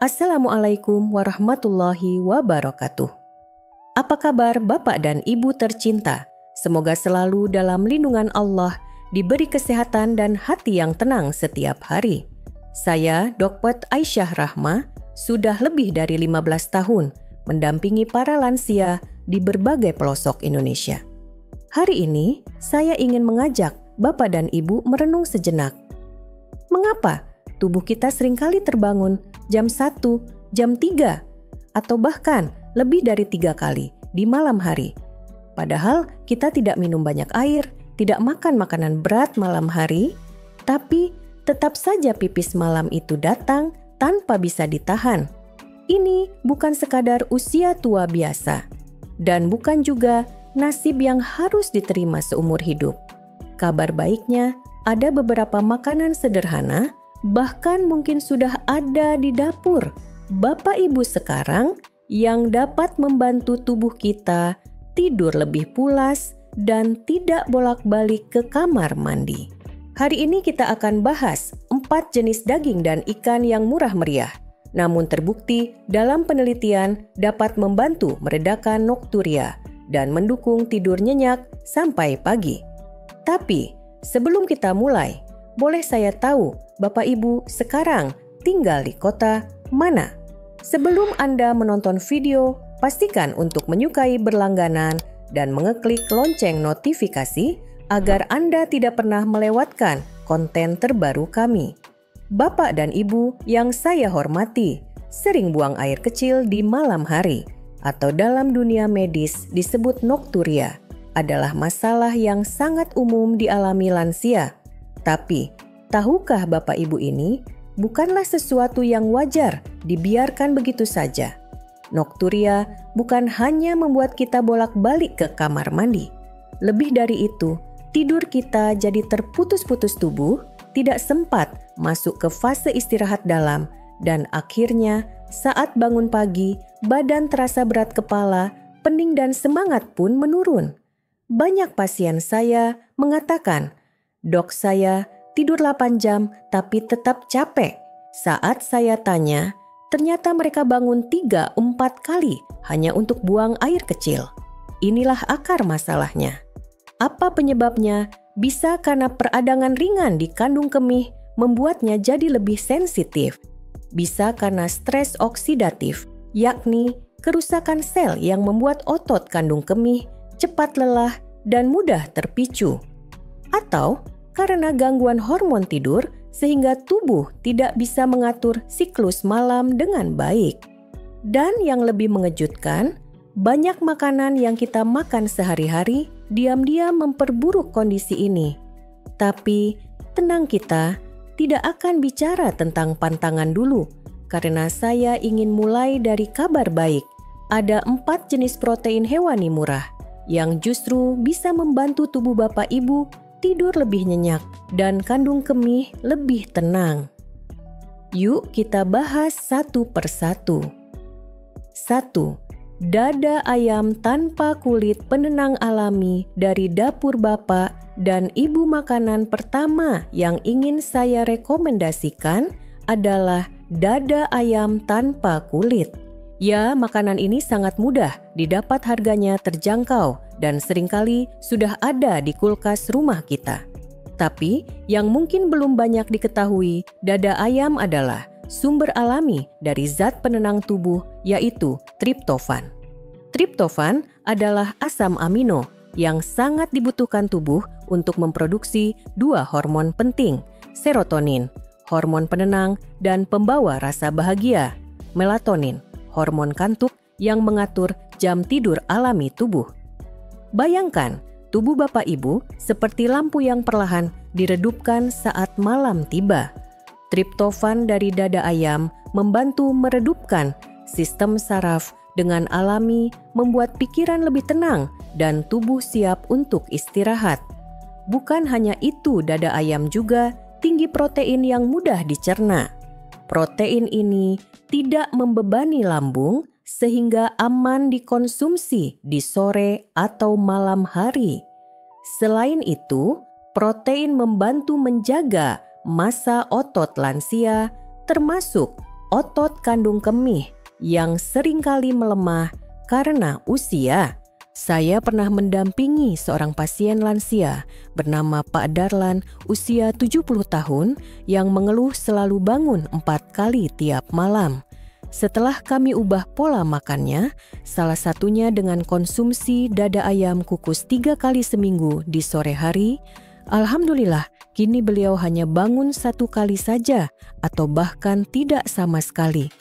Assalamualaikum warahmatullahi wabarakatuh. Apa kabar Bapak dan Ibu tercinta? Semoga selalu dalam lindungan Allah, diberi kesehatan dan hati yang tenang setiap hari. Saya, Dr. Aisyah Rahma, sudah lebih dari 15 tahun mendampingi para lansia di berbagai pelosok Indonesia. Hari ini, saya ingin mengajak Bapak dan Ibu merenung sejenak. Mengapa tubuh kita seringkali terbangun jam 1, jam 3, atau bahkan lebih dari 3 kali di malam hari? Padahal kita tidak minum banyak air, tidak makan makanan berat malam hari, tapi tetap saja pipis malam itu datang tanpa bisa ditahan. Ini bukan sekadar usia tua biasa, dan bukan juga nasib yang harus diterima seumur hidup. Kabar baiknya, ada beberapa makanan sederhana, bahkan mungkin sudah ada di dapur Bapak Ibu sekarang yang dapat membantu tubuh kita tidur lebih pulas dan tidak bolak-balik ke kamar mandi. Hari ini kita akan bahas 4 jenis daging dan ikan yang murah meriah, namun terbukti dalam penelitian dapat membantu meredakan nokturia dan mendukung tidur nyenyak sampai pagi. Tapi sebelum kita mulai, boleh saya tahu Bapak Ibu sekarang tinggal di kota mana? Sebelum Anda menonton video, pastikan untuk menyukai berlangganan dan mengeklik lonceng notifikasi agar Anda tidak pernah melewatkan konten terbaru kami. Bapak dan Ibu yang saya hormati, sering buang air kecil di malam hari atau dalam dunia medis disebut nokturia adalah masalah yang sangat umum dialami lansia. Tapi, tahukah Bapak Ibu ini bukanlah sesuatu yang wajar dibiarkan begitu saja. Nokturia bukan hanya membuat kita bolak-balik ke kamar mandi. Lebih dari itu, tidur kita jadi terputus-putus tubuh, tidak sempat masuk ke fase istirahat dalam, dan akhirnya saat bangun pagi, badan terasa berat kepala, pening dan semangat pun menurun. Banyak pasien saya mengatakan, "Dok, saya tidur 8 jam tapi tetap capek." Saat saya tanya, ternyata mereka bangun 3-4 kali hanya untuk buang air kecil. Inilah akar masalahnya. Apa penyebabnya? Bisa karena peradangan ringan di kandung kemih membuatnya jadi lebih sensitif. Bisa karena stres oksidatif, yakni kerusakan sel yang membuat otot kandung kemih cepat lelah dan mudah terpicu. Atau karena gangguan hormon tidur sehingga tubuh tidak bisa mengatur siklus malam dengan baik. Dan yang lebih mengejutkan, banyak makanan yang kita makan sehari-hari diam-diam memperburuk kondisi ini. Tapi tenang, kita tidak akan bicara tentang pantangan dulu, karena saya ingin mulai dari kabar baik. Ada 4 jenis protein hewani murah yang justru bisa membantu tubuh Bapak Ibu tidur lebih nyenyak dan kandung kemih lebih tenang. Yuk kita bahas satu persatu. 1. Dada ayam tanpa kulit penenang alami dari dapur Bapak dan Ibu. Makanan pertama yang ingin saya rekomendasikan adalah dada ayam tanpa kulit. Ya, makanan ini sangat mudah didapat, harganya terjangkau dan seringkali sudah ada di kulkas rumah kita. Tapi yang mungkin belum banyak diketahui, dada ayam adalah sumber alami dari zat penenang tubuh, yaitu triptofan. Triptofan adalah asam amino yang sangat dibutuhkan tubuh untuk memproduksi 2 hormon penting, serotonin, hormon penenang dan pembawa rasa bahagia, melatonin, hormon kantuk yang mengatur jam tidur alami tubuh. Bayangkan, tubuh Bapak Ibu seperti lampu yang perlahan diredupkan saat malam tiba. Triptofan dari dada ayam membantu meredupkan sistem saraf dengan alami, membuat pikiran lebih tenang dan tubuh siap untuk istirahat. Bukan hanya itu, dada ayam juga tinggi protein yang mudah dicerna. Protein ini tidak membebani lambung sehingga aman dikonsumsi di sore atau malam hari. Selain itu, protein membantu menjaga massa otot lansia, termasuk otot kandung kemih yang seringkali melemah karena usia. Saya pernah mendampingi seorang pasien lansia bernama Pak Darlan usia 70 tahun yang mengeluh selalu bangun 4 kali tiap malam. Setelah kami ubah pola makannya, salah satunya dengan konsumsi dada ayam kukus 3 kali seminggu di sore hari, alhamdulillah kini beliau hanya bangun 1 kali saja atau bahkan tidak sama sekali.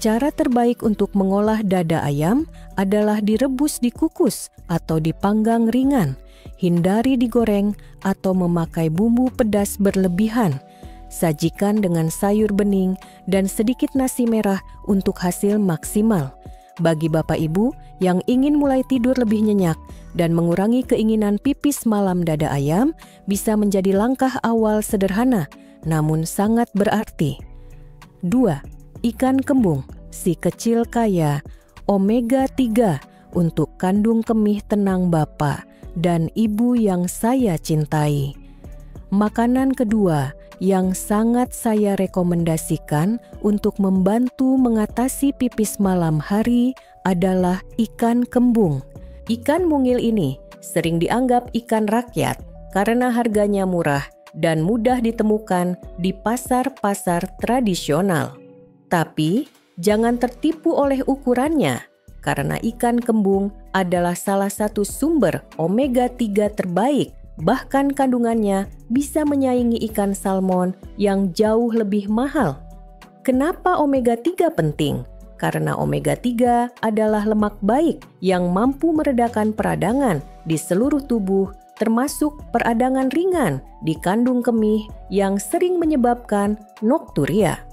Cara terbaik untuk mengolah dada ayam adalah direbus dikukus atau dipanggang ringan. Hindari digoreng atau memakai bumbu pedas berlebihan. Sajikan dengan sayur bening dan sedikit nasi merah untuk hasil maksimal. Bagi Bapak Ibu yang ingin mulai tidur lebih nyenyak dan mengurangi keinginan pipis malam dada ayam, bisa menjadi langkah awal sederhana namun sangat berarti. 2. Ikan kembung, si kecil kaya, omega 3 untuk kandung kemih tenang Bapak dan Ibu yang saya cintai. Makanan kedua yang sangat saya rekomendasikan untuk membantu mengatasi pipis malam hari adalah ikan kembung. Ikan mungil ini sering dianggap ikan rakyat karena harganya murah dan mudah ditemukan di pasar-pasar tradisional. Tapi jangan tertipu oleh ukurannya, karena ikan kembung adalah salah satu sumber omega 3 terbaik, bahkan kandungannya bisa menyaingi ikan salmon yang jauh lebih mahal. Kenapa omega 3 penting? Karena omega 3 adalah lemak baik yang mampu meredakan peradangan di seluruh tubuh, termasuk peradangan ringan di kandung kemih yang sering menyebabkan nokturia.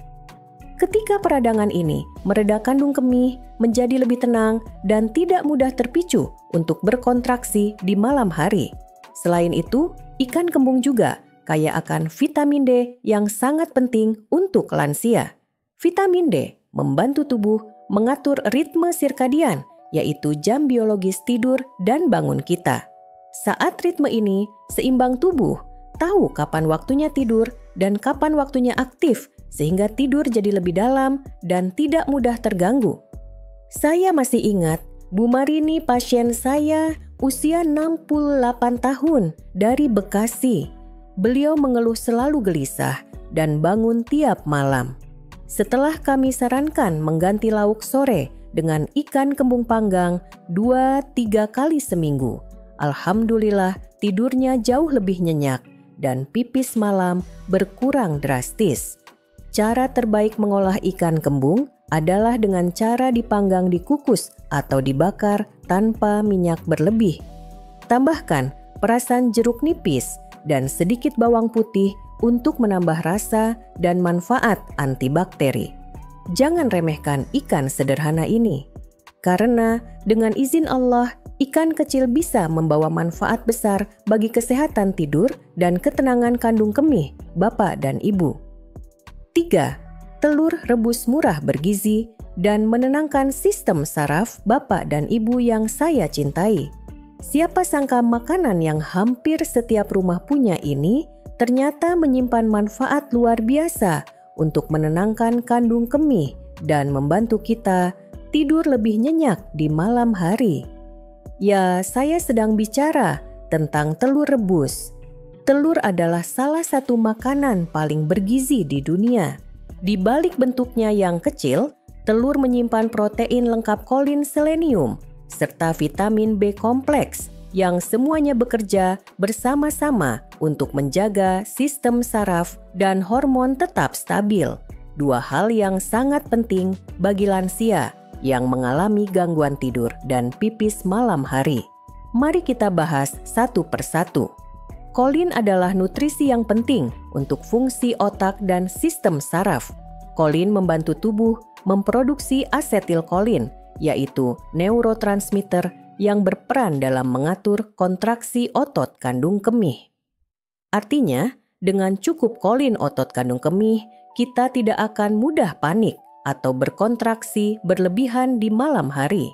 Ketika peradangan ini mereda kandung kemih menjadi lebih tenang dan tidak mudah terpicu untuk berkontraksi di malam hari. Selain itu, ikan kembung juga kaya akan vitamin D yang sangat penting untuk lansia. Vitamin D membantu tubuh mengatur ritme sirkadian, yaitu jam biologis tidur dan bangun kita. Saat ritme ini seimbang, tubuh tahu kapan waktunya tidur dan kapan waktunya aktif, sehingga tidur jadi lebih dalam dan tidak mudah terganggu. Saya masih ingat Bu Marini, pasien saya usia 68 tahun dari Bekasi. Beliau mengeluh selalu gelisah dan bangun tiap malam. Setelah kami sarankan mengganti lauk sore dengan ikan kembung panggang 2-3 kali seminggu, alhamdulillah tidurnya jauh lebih nyenyak dan pipis malam berkurang drastis. Cara terbaik mengolah ikan kembung adalah dengan cara dipanggang dikukus atau dibakar tanpa minyak berlebih. Tambahkan perasan jeruk nipis dan sedikit bawang putih untuk menambah rasa dan manfaat antibakteri. Jangan remehkan ikan sederhana ini, karena dengan izin Allah, ikan kecil bisa membawa manfaat besar bagi kesehatan tidur dan ketenangan kandung kemih Bapak dan Ibu. 3. Telur rebus murah bergizi dan menenangkan sistem saraf Bapak dan Ibu yang saya cintai. Siapa sangka makanan yang hampir setiap rumah punya ini ternyata menyimpan manfaat luar biasa untuk menenangkan kandung kemih dan membantu kita tidur lebih nyenyak di malam hari. Ya, saya sedang bicara tentang telur rebus. Telur adalah salah satu makanan paling bergizi di dunia. Di balik bentuknya yang kecil, telur menyimpan protein lengkap kolin selenium serta vitamin B kompleks yang semuanya bekerja bersama-sama untuk menjaga sistem saraf dan hormon tetap stabil. Dua hal yang sangat penting bagi lansia yang mengalami gangguan tidur dan pipis malam hari. Mari kita bahas satu persatu. Kolin adalah nutrisi yang penting untuk fungsi otak dan sistem saraf. Kolin membantu tubuh memproduksi asetilkolin, yaitu neurotransmitter yang berperan dalam mengatur kontraksi otot kandung kemih. Artinya, dengan cukup kolin otot kandung kemih, kita tidak akan mudah panik atau berkontraksi berlebihan di malam hari.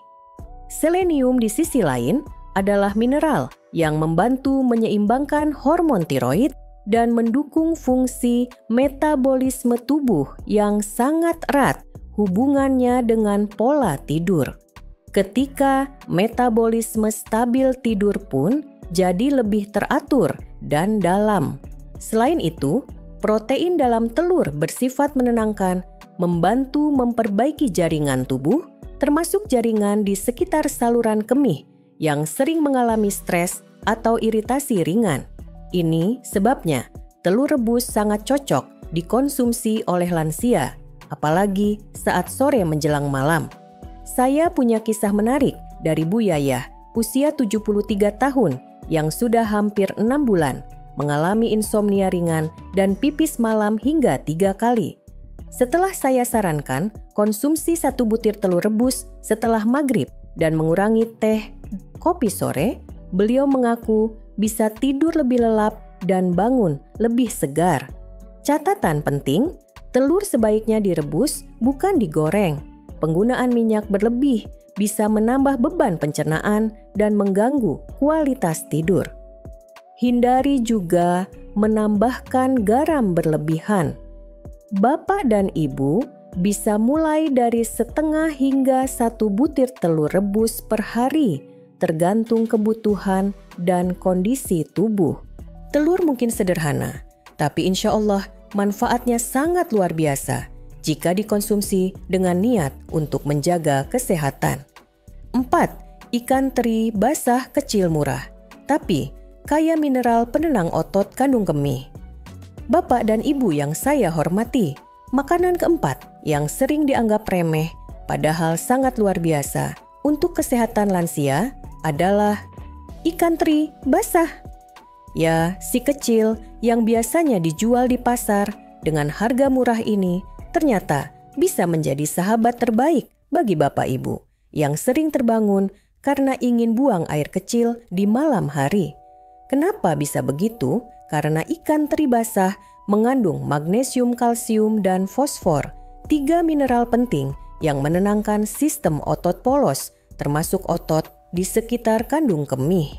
Selenium di sisi lain adalah mineral yang membantu menyeimbangkan hormon tiroid dan mendukung fungsi metabolisme tubuh yang sangat erat hubungannya dengan pola tidur. Ketika metabolisme stabil tidur pun jadi lebih teratur dan dalam. Selain itu, protein dalam telur bersifat menenangkan, membantu memperbaiki jaringan tubuh, termasuk jaringan di sekitar saluran kemih yang sering mengalami stres atau iritasi ringan. Ini sebabnya telur rebus sangat cocok dikonsumsi oleh lansia, apalagi saat sore menjelang malam. Saya punya kisah menarik dari Bu Yayah, usia 73 tahun, yang sudah hampir 6 bulan mengalami insomnia ringan dan pipis malam hingga 3 kali. Setelah saya sarankan konsumsi 1 butir telur rebus setelah maghrib dan mengurangi teh, kopi sore, beliau mengaku bisa tidur lebih lelap dan bangun lebih segar. Catatan penting, telur sebaiknya direbus bukan digoreng. Penggunaan minyak berlebih bisa menambah beban pencernaan dan mengganggu kualitas tidur. Hindari juga menambahkan garam berlebihan. Bapak dan Ibu bisa mulai dari setengah hingga 1 butir telur rebus per hari, tergantung kebutuhan dan kondisi tubuh. Telur mungkin sederhana, tapi insya Allah manfaatnya sangat luar biasa jika dikonsumsi dengan niat untuk menjaga kesehatan. 4. Ikan teri basah kecil murah, tapi kaya mineral penenang otot kandung kemih. Bapak dan Ibu yang saya hormati, makanan keempat yang sering dianggap remeh padahal sangat luar biasa untuk kesehatan lansia adalah ikan teri basah. Ya, si kecil yang biasanya dijual di pasar dengan harga murah ini ternyata bisa menjadi sahabat terbaik bagi Bapak Ibu yang sering terbangun karena ingin buang air kecil di malam hari. Kenapa bisa begitu? Karena ikan teri basah mengandung magnesium, kalsium, dan fosfor, 3 mineral penting yang menenangkan sistem otot polos, termasuk otot di sekitar kandung kemih.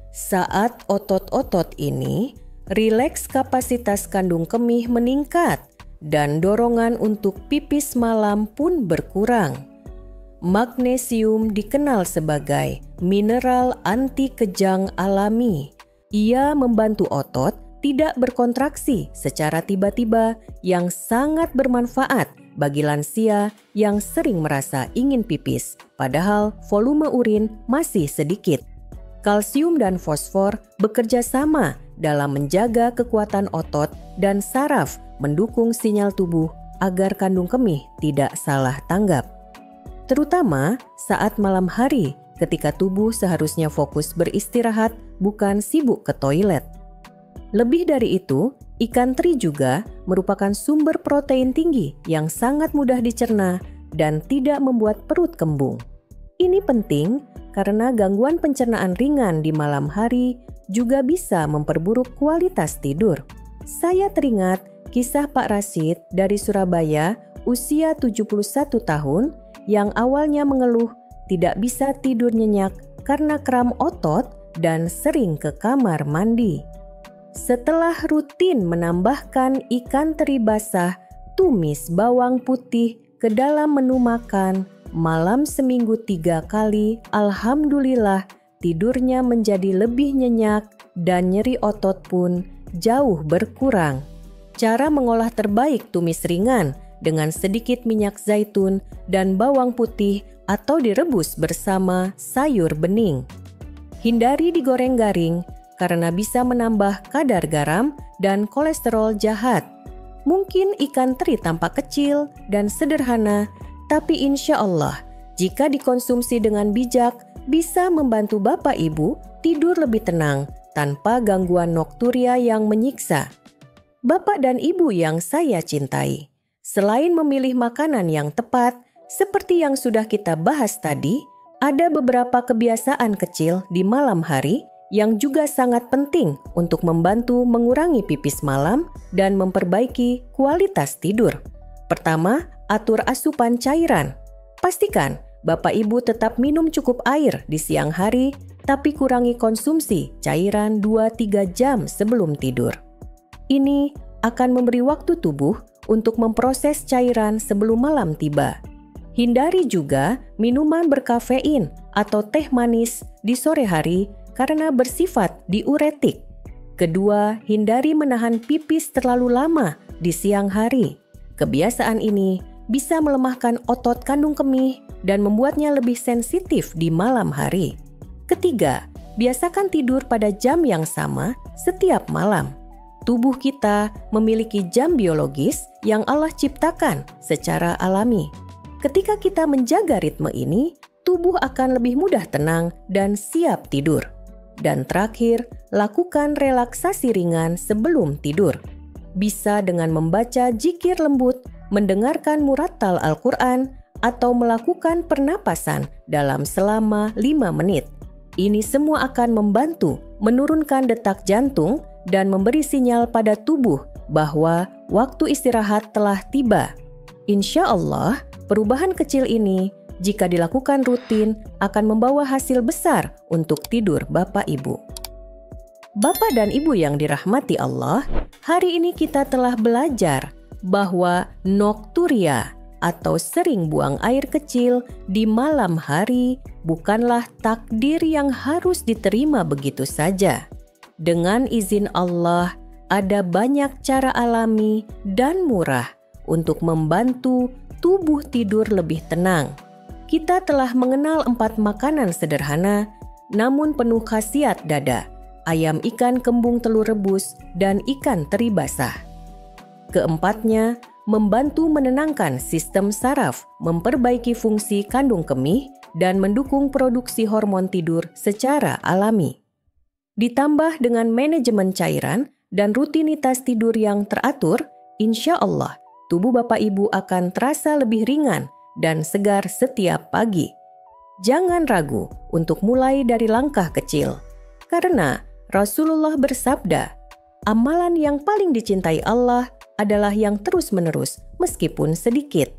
Saat otot-otot ini rileks, kapasitas kandung kemih meningkat dan dorongan untuk pipis malam pun berkurang. Magnesium dikenal sebagai mineral anti kejang alami. Ia membantu otot tidak berkontraksi secara tiba-tiba yang sangat bermanfaat bagi lansia yang sering merasa ingin pipis, padahal volume urin masih sedikit. Kalsium dan fosfor bekerja sama dalam menjaga kekuatan otot dan saraf, mendukung sinyal tubuh agar kandung kemih tidak salah tanggap. Terutama saat malam hari ketika tubuh seharusnya fokus beristirahat bukan sibuk ke toilet. Lebih dari itu, ikan teri juga merupakan sumber protein tinggi yang sangat mudah dicerna dan tidak membuat perut kembung. Ini penting karena gangguan pencernaan ringan di malam hari juga bisa memperburuk kualitas tidur. Saya teringat kisah Pak Rashid dari Surabaya, usia 71 tahun, yang awalnya mengeluh tidak bisa tidur nyenyak karena kram otot dan sering ke kamar mandi. Setelah rutin menambahkan ikan teri basah, tumis bawang putih ke dalam menu makan, malam seminggu 3 kali, alhamdulillah tidurnya menjadi lebih nyenyak dan nyeri otot pun jauh berkurang. Cara mengolah terbaik tumis ringan dengan sedikit minyak zaitun dan bawang putih atau direbus bersama sayur bening. Hindari digoreng garing karena bisa menambah kadar garam dan kolesterol jahat. Mungkin ikan teri tampak kecil dan sederhana, tapi insya Allah jika dikonsumsi dengan bijak bisa membantu Bapak Ibu tidur lebih tenang tanpa gangguan nokturia yang menyiksa. Bapak dan Ibu yang saya cintai, selain memilih makanan yang tepat, seperti yang sudah kita bahas tadi, ada beberapa kebiasaan kecil di malam hari yang juga sangat penting untuk membantu mengurangi pipis malam dan memperbaiki kualitas tidur. Pertama, atur asupan cairan. Pastikan Bapak Ibu tetap minum cukup air di siang hari tapi kurangi konsumsi cairan 2-3 jam sebelum tidur. Ini akan memberi waktu tubuh untuk memproses cairan sebelum malam tiba. Hindari juga minuman berkafein atau teh manis di sore hari karena bersifat diuretik. Kedua, hindari menahan pipis terlalu lama di siang hari. Kebiasaan ini bisa melemahkan otot kandung kemih dan membuatnya lebih sensitif di malam hari. Ketiga, biasakan tidur pada jam yang sama setiap malam. Tubuh kita memiliki jam biologis yang Allah ciptakan secara alami. Ketika kita menjaga ritme ini, tubuh akan lebih mudah tenang dan siap tidur. Dan terakhir, lakukan relaksasi ringan sebelum tidur. Bisa dengan membaca zikir lembut, mendengarkan murattal Al-Quran, atau melakukan pernapasan dalam selama 5 menit. Ini semua akan membantu menurunkan detak jantung dan memberi sinyal pada tubuh bahwa waktu istirahat telah tiba. Insya Allah, perubahan kecil ini jika dilakukan rutin akan membawa hasil besar untuk tidur Bapak Ibu. Bapak dan Ibu yang dirahmati Allah, hari ini kita telah belajar bahwa nokturia atau sering buang air kecil di malam hari bukanlah takdir yang harus diterima begitu saja. Dengan izin Allah, ada banyak cara alami dan murah untuk membantu tubuh tidur lebih tenang. Kita telah mengenal 4 makanan sederhana namun penuh khasiat dada: ayam, ikan, kembung, telur rebus, dan ikan teri basah. Keempatnya, membantu menenangkan sistem saraf, memperbaiki fungsi kandung kemih, dan mendukung produksi hormon tidur secara alami. Ditambah dengan manajemen cairan dan rutinitas tidur yang teratur, insya Allah tubuh Bapak Ibu akan terasa lebih ringan dan segar setiap pagi. Jangan ragu untuk mulai dari langkah kecil, karena Rasulullah bersabda, amalan yang paling dicintai Allah adalah yang terus-menerus meskipun sedikit.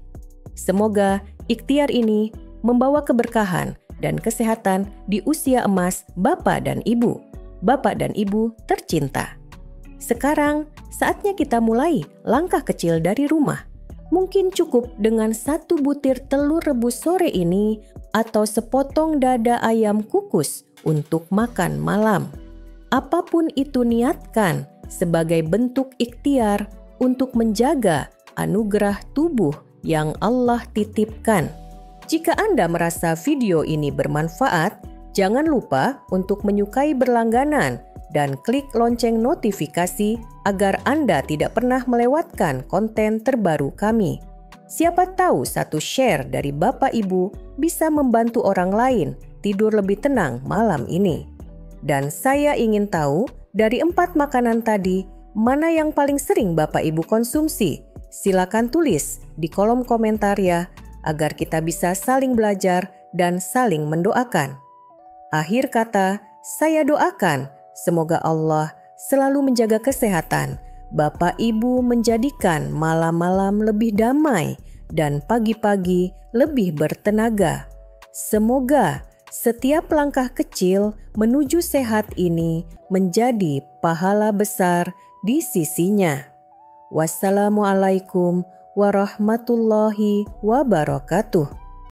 Semoga ikhtiar ini membawa keberkahan dan kesehatan di usia emas Bapak dan Ibu. Bapak dan Ibu tercinta. Sekarang saatnya kita mulai langkah kecil dari rumah. Mungkin cukup dengan 1 butir telur rebus sore ini atau sepotong dada ayam kukus untuk makan malam. Apapun itu, niatkan sebagai bentuk ikhtiar untuk menjaga anugerah tubuh yang Allah titipkan. Jika Anda merasa video ini bermanfaat, jangan lupa untuk menyukai berlangganan dan klik lonceng notifikasi agar Anda tidak pernah melewatkan konten terbaru kami. Siapa tahu satu share dari Bapak Ibu bisa membantu orang lain tidur lebih tenang malam ini. Dan saya ingin tahu dari 4 makanan tadi, mana yang paling sering Bapak Ibu konsumsi? Silakan tulis di kolom komentar ya, agar kita bisa saling belajar dan saling mendoakan. Akhir kata, saya doakan semoga Allah selalu menjaga kesehatan Bapak Ibu, menjadikan malam-malam lebih damai dan pagi-pagi lebih bertenaga. Semoga setiap langkah kecil menuju sehat ini menjadi pahala besar di sisinya. Wassalamualaikum warahmatullahi wabarakatuh.